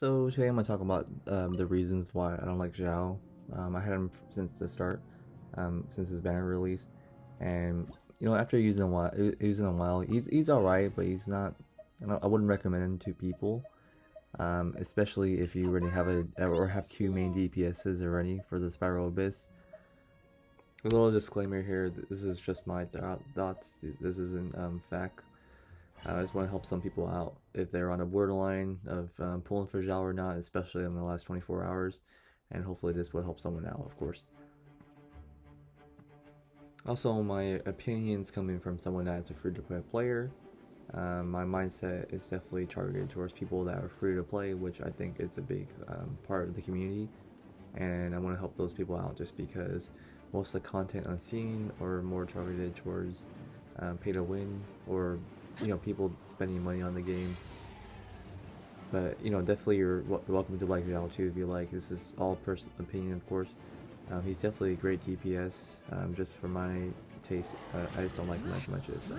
So today I'm gonna talk about the reasons why I don't like Xiao. I had him since the start, since his banner release, and after using a while, he's alright, but he's not. I wouldn't recommend him to people, especially if you already have or have two main DPSs already for the Spiral Abyss. A little disclaimer here: this is just my thoughts. This isn't fact. I just want to help some people out if they're on a borderline of pulling for Xiao or not, especially in the last 24 hours, and hopefully this will help someone out, of course. Also, my opinions coming from someone that's a free-to-play player. My mindset is definitely targeted towards people that are free to play, which I think is a big part of the community, and I want to help those people out just because most of the content I'm seeing are more targeted towards pay to win or people spending money on the game. But definitely you're welcome to like Xiao too if you like. This is all personal opinion, of course. He's definitely a great DPS. Just for my taste, I just don't like him as much as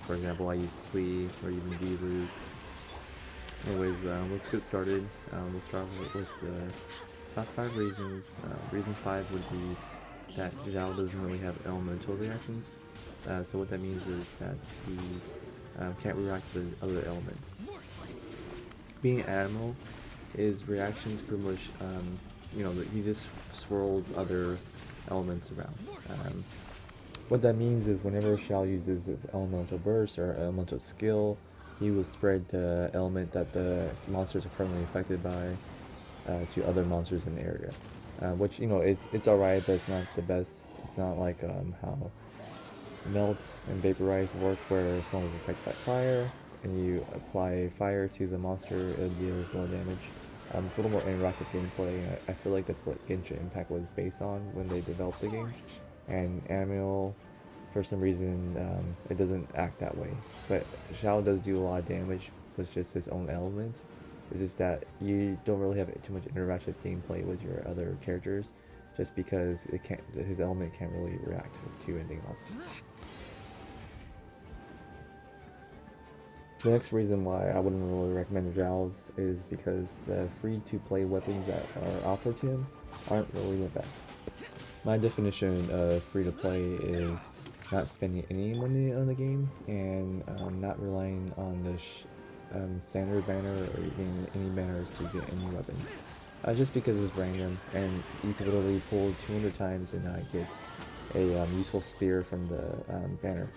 for example, I use Plea or even V-Root. Anyways, let's get started. We'll start with the top 5 reasons. Reason 5 would be that Xiao doesn't really have elemental reactions. So what that means is that he can't react to other elements. Being animal, his reactions pretty much, he just swirls other elements around. What that means is whenever Xiao uses his elemental burst or elemental skill, he will spread the element that the monsters are currently affected by to other monsters in the area. Which, it's alright, but it's not the best. It's not like how Melt and Vaporize work, where if someone's affected by fire and you apply fire to the monster, it deals more damage. It's a little more interactive gameplay. I feel like that's what Genshin Impact was based on when they developed the game. And Amiel, for some reason, it doesn't act that way. But Xiao does do a lot of damage with just his own element. It's just that you don't really have too much interactive gameplay with your other characters, just because his element can't really react to anything else. The next reason why I wouldn't really recommend Xiao's is because the free-to-play weapons that are offered to him aren't really the best. My definition of free-to-play is not spending any money on the game and not relying on the standard banner or even any banners to get any weapons. Just because it's random and you can literally pull 200 times and not get a useful spear from the banner.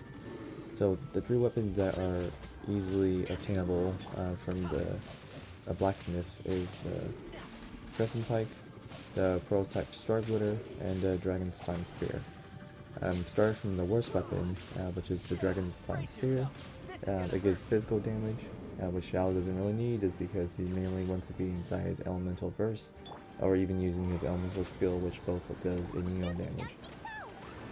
So the 3 weapons that are easily obtainable from the blacksmith is the Crescent Pike, the Pearl-type Star Glitter, and the Dragon Spine Spear. Starting from the worst weapon, which is the Dragon Spine Spear, it gives physical damage, which Xiao doesn't really need, is because he mainly wants to be inside his elemental burst, or even using his elemental skill, which both does immunity damage.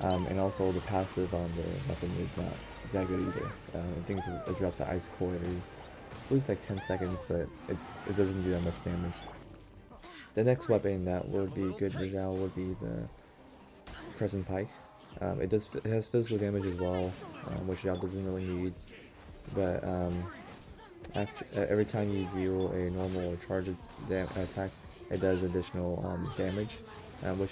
And also the passive on the weapon is not that good either. I think it drops to Icicle every, I believe it's like 10 seconds, but it doesn't do that much damage. The next weapon that would be good for Xiao would be the Crescent Pike. It has physical damage as well, which Xiao doesn't really need. But every time you deal a normal or charge attack, it does additional damage, which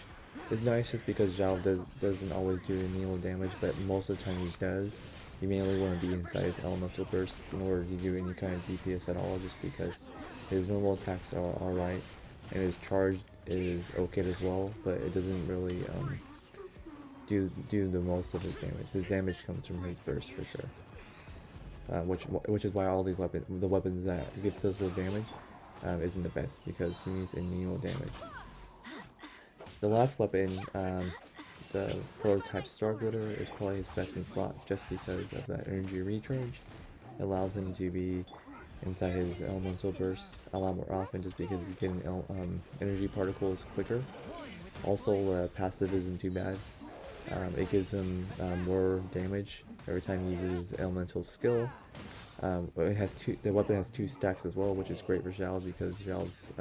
is nice just because Xiao doesn't always do melee damage, but most of the time he does. You mainly want to be inside his elemental burst in order to do any kind of DPS at all, just because his normal attacks are alright, and his charge is okay as well, but it doesn't really do the most of his damage. His damage comes from his burst for sure. Which is why all these the weapons that give physical damage isn't the best, because he needs immunity damage. The last weapon, the Prototype Star Glitter, is probably his best in slot just because of that energy recharge. It allows him to be inside his elemental burst a lot more often just because he's getting energy particles quicker. Also, passive isn't too bad. It gives him more damage every time he uses his elemental skill. The weapon has 2 stacks as well, which is great for Xiao because Xiao's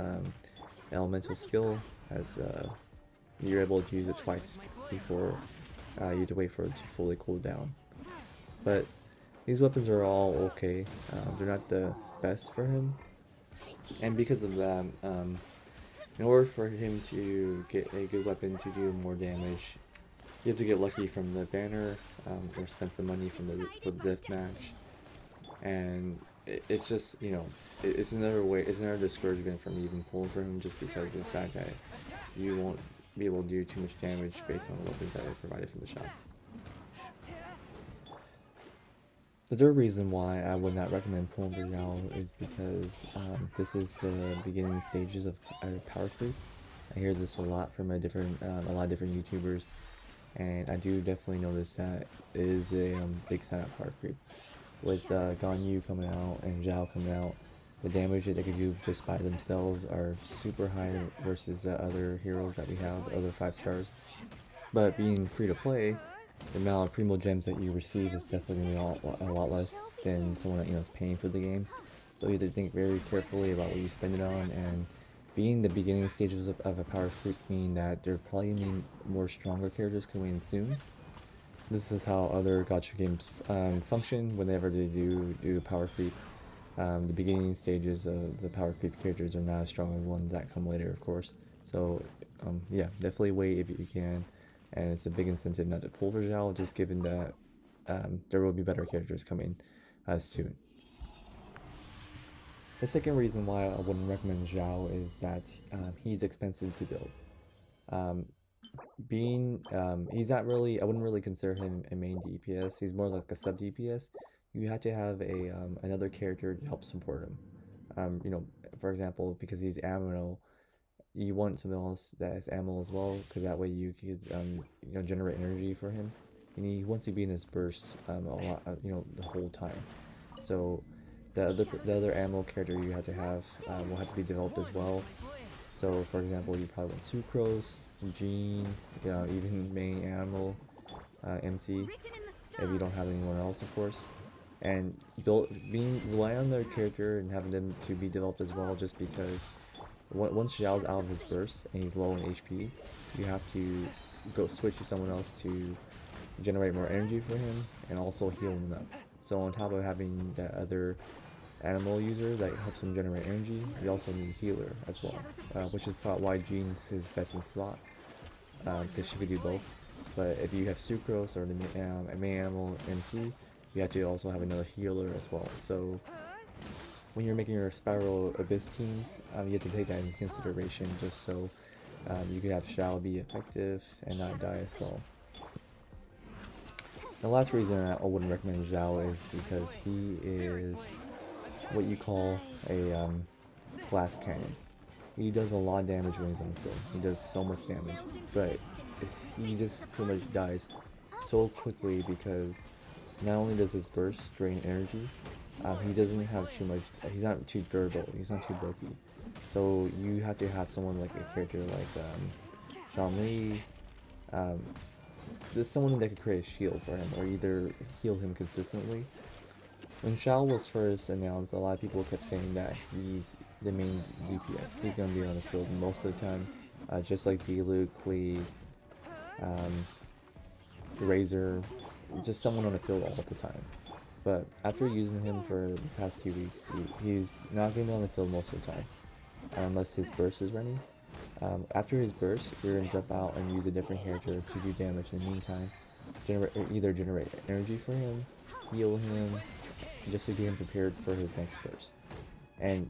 elemental skill has you're able to use it twice before you have to wait for it to fully cool down. But these weapons are all okay. They're not the best for him. And because of that, in order for him to get a good weapon to do more damage, you have to get lucky from the banner, or spend some money from for the deathmatch. And it's just, you know, it's another way, it's another discouragement from even pulling for him, just because of the fact that you won't be able to do too much damage based on the weapons that are provided from the shop. The third reason why I would not recommend pulling for Xiao is because this is the beginning stages of power creep. I hear this a lot from a lot of different YouTubers, and I do definitely notice that it is a big sign of power creep. With Ganyu coming out and Xiao coming out, the damage that they can do just by themselves are super high versus the other heroes that we have, the other 5 stars. But being free to play, the amount of primo gems that you receive is definitely going to be a lot less than someone that, you know, is paying for the game. So you have to think very carefully about what you spend it on, and being the beginning stages of a power creep mean that there probably need more stronger characters coming in soon. This is how other gacha games function whenever they do power creep. The beginning stages of the power creep characters are not as strong as ones that come later, of course. So yeah, definitely wait if you can, and it's a big incentive not to pull for Xiao, just given that there will be better characters coming soon. The second reason why I wouldn't recommend Xiao is that he's expensive to build. He's not really, I wouldn't really consider him a main DPS. He's more like a sub DPS. You have to have a another character to help support him. You know, for example, because he's ammo, you want something else that is ammo as well, because that way you could you know, generate energy for him. And he wants to be in his burst a lot, you know, the whole time. So the other ammo character you have to have will have to be developed as well. So for example, you probably want Sucrose, Jean, even main animal, MC, if you don't have anyone else, of course. And rely on their character and having them to be developed as well, just because once Xiao's out of his burst and he's low in HP, you have to go switch to someone else to generate more energy for him and also heal him up. So on top of having that other animal user that helps him generate energy, you also need a healer as well, which is probably why Jean's his best in slot, because she could do both. But if you have Sucrose or the main animal MC, you have to also have another healer as well. So when you're making your Spiral Abyss teams, you have to take that into consideration, just so you could have Xiao be effective and not die as well. The last reason I wouldn't recommend Xiao is because he is what you call a glass cannon. He does a lot of damage when he's on the field. He does so much damage, but he just pretty much dies so quickly because not only does his burst drain energy, he doesn't have too much, he's not too durable, he's not too bulky. So you have to have someone like a character like Zhongli, just someone that could create a shield for him, or either heal him consistently. When Xiao was first announced, a lot of people kept saying that he's the main DPS. He's going to be on the field most of the time, just like Diluc, Klee, Razor, just someone on the field all the time. But after using him for the past 2 weeks, he's not going to be on the field most of the time, unless his burst is running. After his burst, you're going to jump out and use a different character to do damage in the meantime. Either generate energy for him, heal him, just to get him prepared for his next burst. And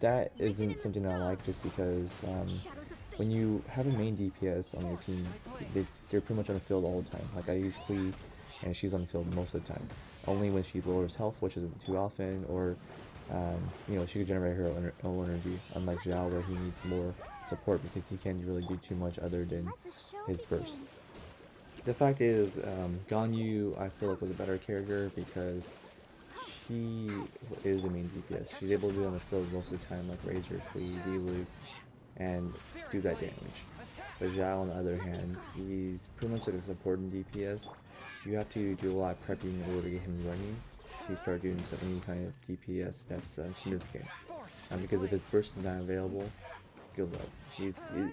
that isn't something I like, just because when you have a main DPS on your team, they're pretty much on the field all the time. Like I use Klee, and she's on the field most of the time. Only when she lowers health, which isn't too often, or you know, she could generate her own energy, unlike Xiao where he needs more support because he can't really do too much other than his burst. The fact is, Ganyu I feel like was a better character because she is a main DPS. She's able to be on the field most of the time, like Razor, Klee, Diluc, and do that damage. But Xiao, on the other hand, he's pretty much like a supporting DPS. You have to do a lot of prepping in order to get him running to start doing any kind of DPS that's significant. Because if his burst is not available, good luck.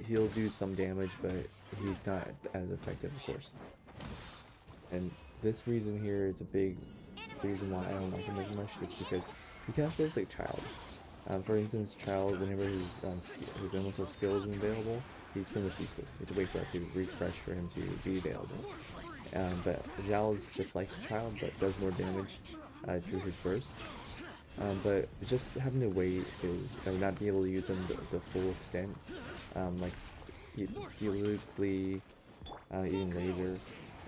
He'll do some damage, but he's not as effective, of course. And this reason here is a big reason why I don't like him as much, just because he kind of feels like a child. For instance, Child, whenever his elemental skill isn't available, he's pretty much useless. You have to wait for it to refresh for him to be available. But Xiao is just like Child, but does more damage through his burst. But just having to wait is not be able to use them the full extent. Like theoretically, even laser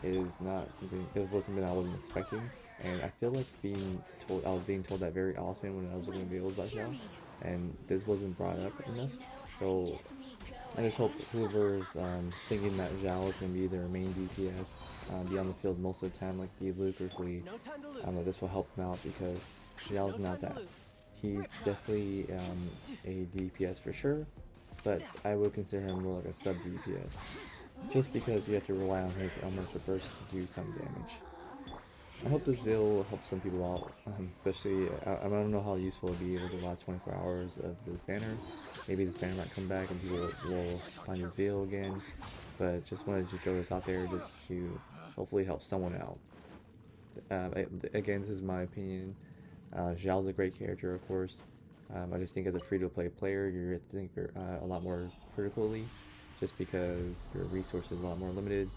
is not something. It was something I wasn't expecting, and I feel like I was being told that very often when I was looking at videos about Xiao, and this wasn't brought up enough. So I just hope whoever's thinking that Xiao is going to be their main DPS, be on the field most of the time, like the Luke or Lee, this will help him out because Xiao's not that. He's definitely a DPS for sure, but I would consider him more like a sub DPS, just because you have to rely on his elemental burst to do some damage. I hope this video will help some people out, especially, I don't know how useful it'll be over the last 24 hours of this banner. Maybe this banner might come back and people will find this video again, but just wanted to throw this out there just to hopefully help someone out. Again, this is my opinion. Xiao's a great character, of course. I just think as a free-to-play player, you're going to think a lot more critically, just because your resources are a lot more limited.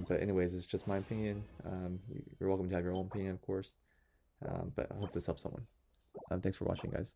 But anyways, it's just my opinion. You're welcome to have your own opinion, of course. But I hope this helps someone. Thanks for watching, guys.